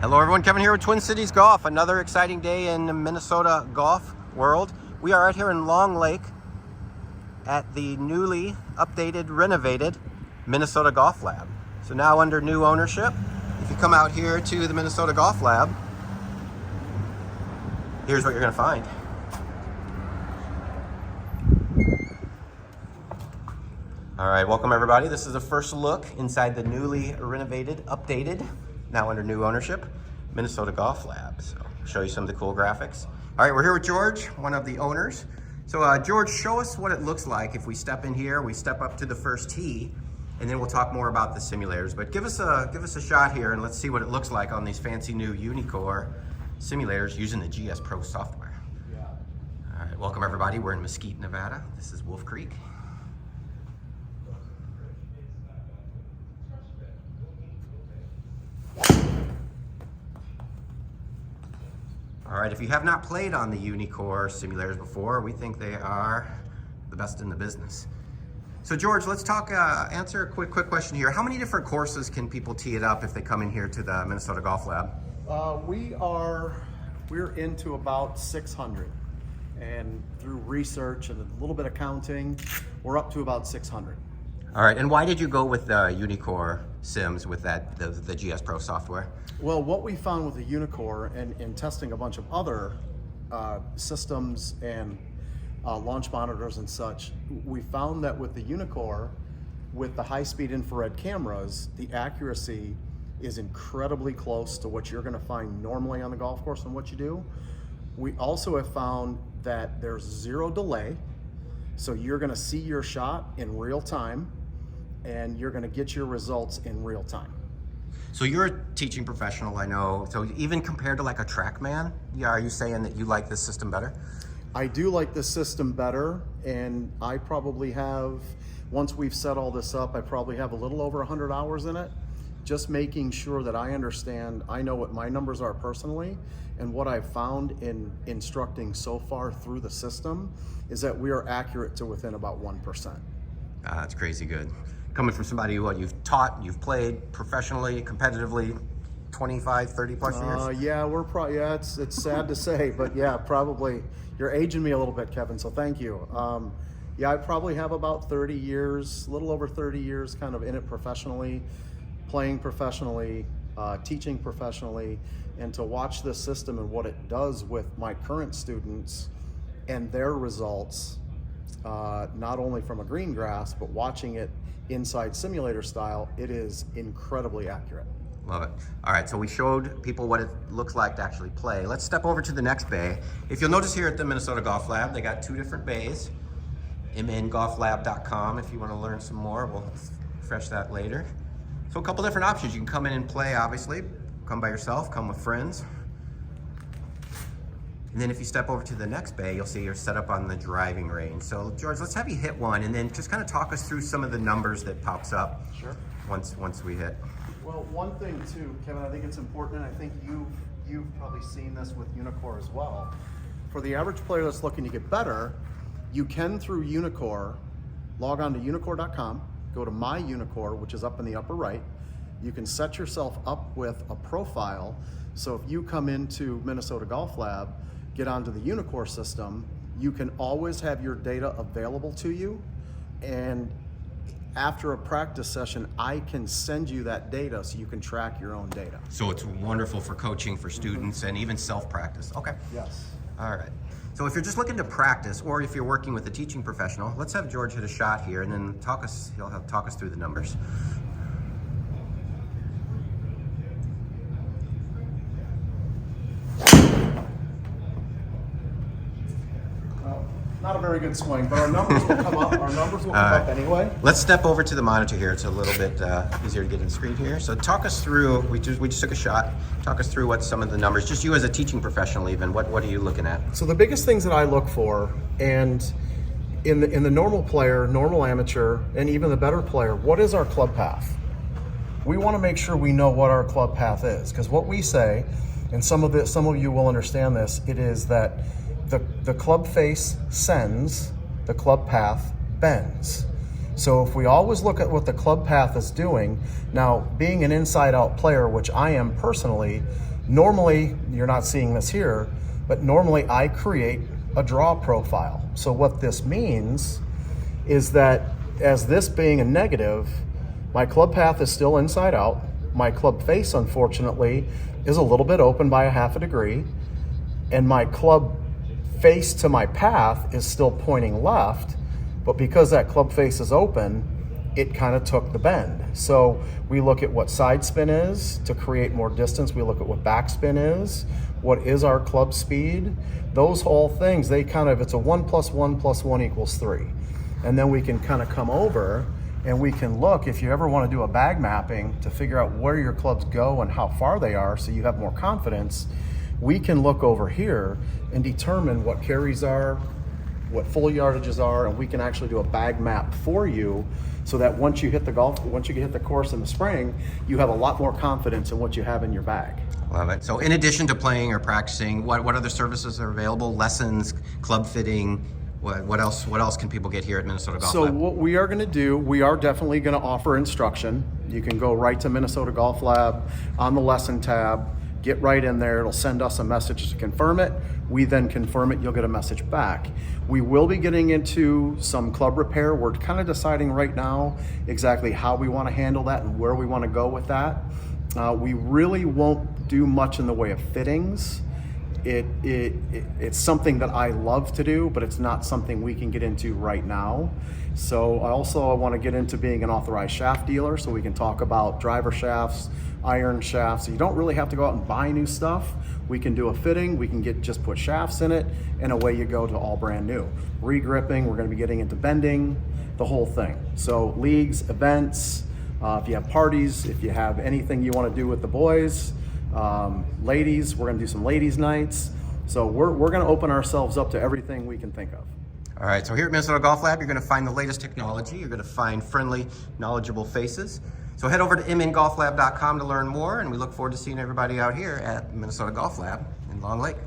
Hello everyone, Kevin here with Twin Cities Golf. Another exciting day in the Minnesota golf world. We are out here in Long Lake at the newly updated, renovated Minnesota Golf Lab. So now under new ownership, if you come out here to the Minnesota Golf Lab, here's what you're gonna find. All right, welcome everybody. This is the first look inside the newly renovated, updated, now under new ownership, Minnesota Golf Lab. So I'll show you some of the cool graphics. All right, we're here with George, one of the owners. So George, show us what it looks like if we step in here, we step up to the first tee, and then we'll talk more about the simulators. But give us a shot here and let's see what it looks like on these fancy new Uneekor simulators using the GSPro software. Yeah. All right, welcome everybody. We're in Mesquite, Nevada. This is Wolf Creek. All right, if you have not played on the Uneekor simulators before, we think they are the best in the business. So George, let's talk, answer a quick question here. How many different courses can people tee it up if they come in here to the Minnesota Golf Lab? We're into about 600, and through research and a little bit of counting, we're up to about 600. All right, and why did you go with the Uneekor Sims with the GSPro software? Well, what we found with the Uneekor and in testing a bunch of other systems and launch monitors and such, we found that with the Uneekor, with the high-speed infrared cameras, the accuracy is incredibly close to what you're going to find normally on the golf course and what you do. We also have found that there's zero delay, so you're going to see your shot in real time, and you're going to get your results in real time. So you're a teaching professional, I know. So even compared to like a TrackMan, are you saying that you like this system better? I do like this system better, and I probably have, once we've set all this up, I probably have a little over 100 hours in it, just making sure that I understand, I know what my numbers are personally, and what I've found in instructing so far through the system is that we are accurate to within about 1%. That's crazy good. Coming from somebody who you've taught, you've played professionally, competitively, 25, 30 plus years? Yeah, it's sad to say, but yeah, probably. You're aging me a little bit, Kevin, so thank you. Yeah, I probably have about 30 years, a little over 30 years kind of in it professionally, playing professionally, teaching professionally, and to watch this system and what it does with my current students and their results, not only from a green grass, but watching it inside simulator style, it is incredibly accurate. Love it. All right, so we showed people what it looks like to actually play. Let's step over to the next bay. If you'll notice here at the Minnesota Golf Lab, they got two different bays. mngolflab.com if you want to learn some more. We'll refresh that later. So a couple different options. You can come in and play, obviously. Come by yourself, come with friends. And then if you step over to the next bay, you'll see you're set up on the driving range. So George, let's have you hit one and then just kind of talk us through some of the numbers that pops up. Sure. Once we hit. Well, one thing too, Kevin, I think it's important, and I think you've probably seen this with Uneekor as well. For the average player that's looking to get better, you can through Uneekor log on to uneekor.com, go to My Uneekor, which is up in the upper right. You can set yourself up with a profile. So if you come into Minnesota Golf Lab, get onto the Uneekor system, you can always have your data available to you, and after a practice session, I can send you that data so you can track your own data. So it's wonderful for coaching for students and even self-practice. Okay. Yes. All right. So if you're just looking to practice, or if you're working with a teaching professional, let's have George hit a shot here and then talk us through the numbers. Not a very good swing, but our numbers will come up. Our numbers will come up anyway. Let's step over to the monitor here. It's a little bit easier to get in the screen here. So talk us through, we just took a shot. Talk us through what some of the numbers, just you as a teaching professional even, what are you looking at? So the biggest things that I look for, and in the normal player, normal amateur, and even the better player, what is our club path? We want to make sure we know what our club path is, because what we say, and some of you will understand this, it is that the club face sends, the club path bends. So if we always look at what the club path is doing, now being an inside out player, which I am personally, Normally, you're not seeing this here, but normally I create a draw profile. So what this means is that as this being a negative, my club path is still inside out. My club face, unfortunately, is a little bit open by a half a degree, and my club face to my path is still pointing left, but because that club face is open, it kind of took the bend. So we look at what side spin is to create more distance. We look at what backspin is. What is our club speed? Those whole things, they kind of, it's a 1 + 1 + 1 = 3. And then we can kind of come over and we can look, if you ever want to do a bag mapping to figure out where your clubs go and how far they are so you have more confidence, we can look over here and determine what carries are, what full yardages are, and we can actually do a bag map for you so that once you hit the course in the spring, you have a lot more confidence in what you have in your bag. Love it. So in addition to playing or practicing, what other services are available? Lessons, club fitting, what else can people get here at Minnesota Golf So Lab? what we are going to do, we are definitely going to offer instruction. You can go right to Minnesota Golf Lab on the lesson tab, get right in there. It'll send us a message to confirm it. We then confirm it. You'll get a message back. We will be getting into some club repair. We're kind of deciding right now exactly how we want to handle that and where we want to go with that. We really won't do much in the way of fittings. It's something that I love to do, but it's not something we can get into right now. So I want to get into being an authorized shaft dealer so we can talk about driver shafts, iron shafts. You don't really have to go out and buy new stuff. We can do a fitting, we can just put shafts in it, and away you go to all brand new. Regripping, we're going to be getting into bending, the whole thing. So leagues, events, if you have parties, if you have anything you want to do with the boys, ladies, we're going to do some ladies nights. So we're going to open ourselves up to everything we can think of. All right, so here at Minnesota Golf Lab, you're going to find the latest technology. You're going to find friendly, knowledgeable faces. So head over to mngolflab.com to learn more, and we look forward to seeing everybody out here at Minnesota Golf Lab in Long Lake.